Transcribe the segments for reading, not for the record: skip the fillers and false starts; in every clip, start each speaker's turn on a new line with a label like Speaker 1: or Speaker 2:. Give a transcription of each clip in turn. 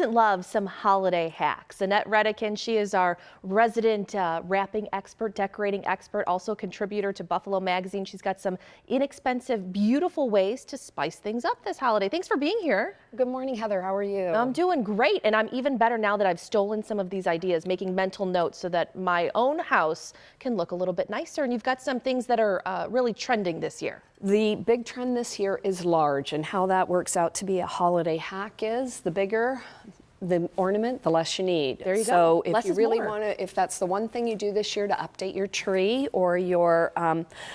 Speaker 1: doesn't love some holiday hacks? Annette Redican, she is our resident wrapping expert, decorating expert, also contributor to Buffalo Magazine. She's got some inexpensive, beautiful ways to spice things up this holiday. Thanks for being here.
Speaker 2: Good morning, Heather. How are you?
Speaker 1: I'm doing great, and I'm even better now that I've stolen some of these ideas, making mental notes so that my own house can look a little bit nicer. And you've got some things that are really trending this year.
Speaker 2: The big trend this year is large, and how that works out to be a holiday hack is the bigger the ornament, the less you need.
Speaker 1: There you
Speaker 2: go. So if
Speaker 1: less
Speaker 2: you
Speaker 1: is
Speaker 2: really
Speaker 1: more.
Speaker 2: want to, if that's the one thing you do this year to update your tree or your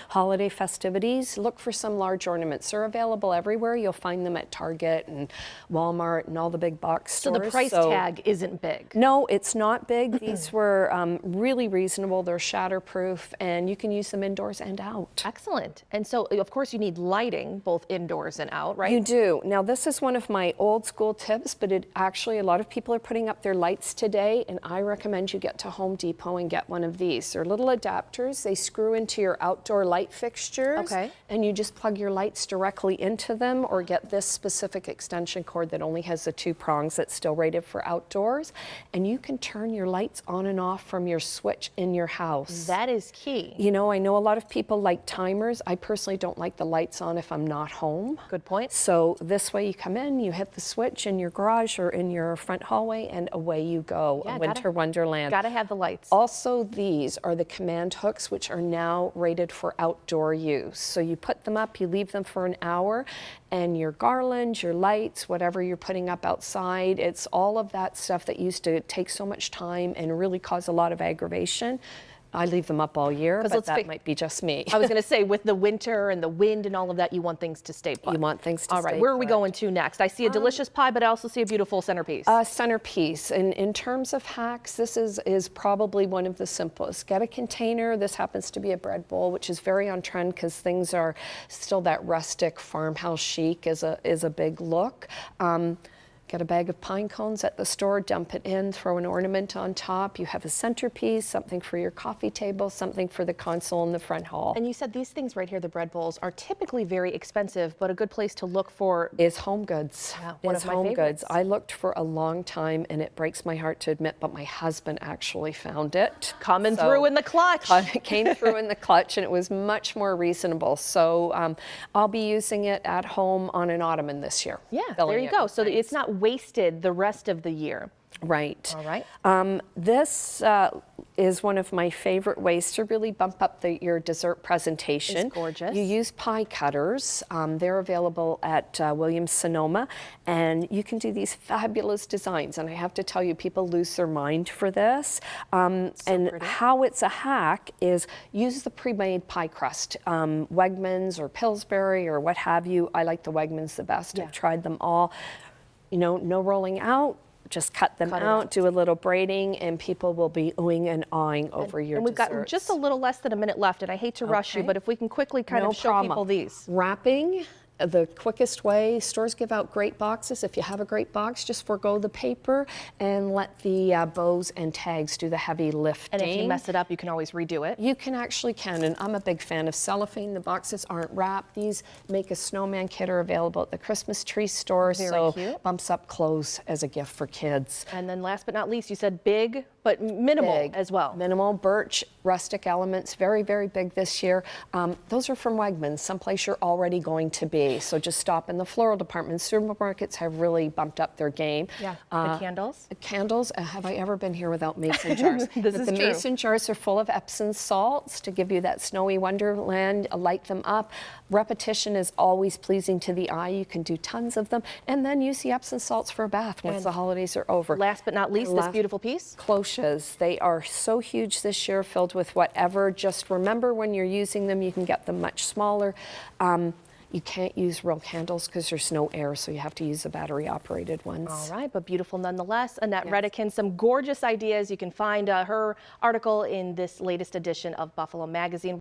Speaker 2: holiday festivities, look for some large ornaments. They're available everywhere. You'll find them at Target and Walmart and all the big box stores.
Speaker 1: So the price tag isn't big?
Speaker 2: No, it's not big. These were really reasonable. They're shatterproof, and you can use them indoors and out.
Speaker 1: Excellent. And so, of course, you need lighting both indoors and out, right?
Speaker 2: You do. Now, this is one of my old school tips, but it actually, a lot of people are putting up their lights today, and I recommend you get to Home Depot and get one of these. They're little adapters. They screw into your outdoor light fixtures,
Speaker 1: okay,
Speaker 2: and you just plug your lights directly into them, or get this specific extension cord that only has the 2 prongs that's still rated for outdoors, and you can turn your lights on and off from your switch in your house.
Speaker 1: That is key.
Speaker 2: You know, I know a lot of people like timers. I personally don't like the lights on if I'm not home.
Speaker 1: Good point.
Speaker 2: So this way you come in, you hit the switch in your garage or in your front hallway, and away you go.
Speaker 1: Yeah,
Speaker 2: a winter wonderland.
Speaker 1: Gotta have the lights.
Speaker 2: Also, these are the command hooks, which are now rated for outdoor use. So you put them up, you leave them for an hour, and your garland, your lights, whatever you're putting up outside, it's all of that stuff that used to take so much time and really cause a lot of aggravation. I leave them up all year, but that might be just me.
Speaker 1: I was going to say, with the winter and the wind and all of that, you want things to stay put.
Speaker 2: You want things to stay put.
Speaker 1: All right, where are we going to next? I see a delicious pie, but I also see a beautiful centerpiece.
Speaker 2: Centerpiece. And in terms of hacks, this is probably one of the simplest. Get a container. This happens to be a bread bowl, which is very on trend because things are still that rustic farmhouse chic is a big look. Get a bag of pine cones at the store, dump it in, throw an ornament on top. You have a centerpiece, something for your coffee table, something for the console in the front hall.
Speaker 1: And you said these things right here, the bread bowls, are typically very expensive, but a good place to look for
Speaker 2: is Home Goods.
Speaker 1: Yeah, one of my favorites.
Speaker 2: I looked for a long time, and it breaks my heart to admit, but my husband actually found it.
Speaker 1: Coming through in the clutch.
Speaker 2: It came through in the clutch, and it was much more reasonable. So I'll be using it at home on an ottoman this year.
Speaker 1: Yeah, there you go. So it's not wasted the rest of the year.
Speaker 2: Right.
Speaker 1: All right.
Speaker 2: This is one of my favorite ways to really bump up your dessert presentation.
Speaker 1: It's gorgeous.
Speaker 2: You use pie cutters. They're available at Williams-Sonoma, and you can do these fabulous designs. And I have to tell you, people lose their mind for this. And how it's a hack is use the pre-made pie crust. Wegmans or Pillsbury or what have you. I like the Wegmans the best. I've tried them all. You know, no rolling out. Just cut them out, do a little braiding, and people will be oohing and awing over your
Speaker 1: desserts. And we've got just a little less than a minute left, and I hate to rush you, but if we can quickly kind of show people these.
Speaker 2: Wrapping. The quickest way, stores give out great boxes. If you have a great box, just forgo the paper and let the bows and tags do the heavy lifting.
Speaker 1: And if you mess it up, you can always redo it.
Speaker 2: You can, and I'm a big fan of cellophane. The boxes aren't wrapped. These make a snowman kit are available at the Christmas tree store, so
Speaker 1: cute.
Speaker 2: Bumps up clothes as a gift for kids.
Speaker 1: And then last but not least, you said big, but minimal as well.
Speaker 2: Minimal, birch, rustic elements, very, very big this year. Those are from Wegmans, someplace you're already going to be. So just stop in the floral department. Supermarkets have really bumped up their game.
Speaker 1: Yeah, the candles.
Speaker 2: Candles, have I ever been here without mason jars? The mason jars are full of Epsom salts to give you that snowy wonderland, light them up. Repetition is always pleasing to the eye. You can do tons of them. And then use the Epsom salts for a bath once the holidays are over.
Speaker 1: Last but not least, this beautiful piece.
Speaker 2: Cloches. They are so huge this year, filled with whatever. Just remember when you're using them, you can get them much smaller. You can't use real candles because there's no air, so you have to use the battery-operated ones.
Speaker 1: All right, but beautiful nonetheless. Annette Redican, some gorgeous ideas. You can find her article in this latest edition of Buffalo Magazine.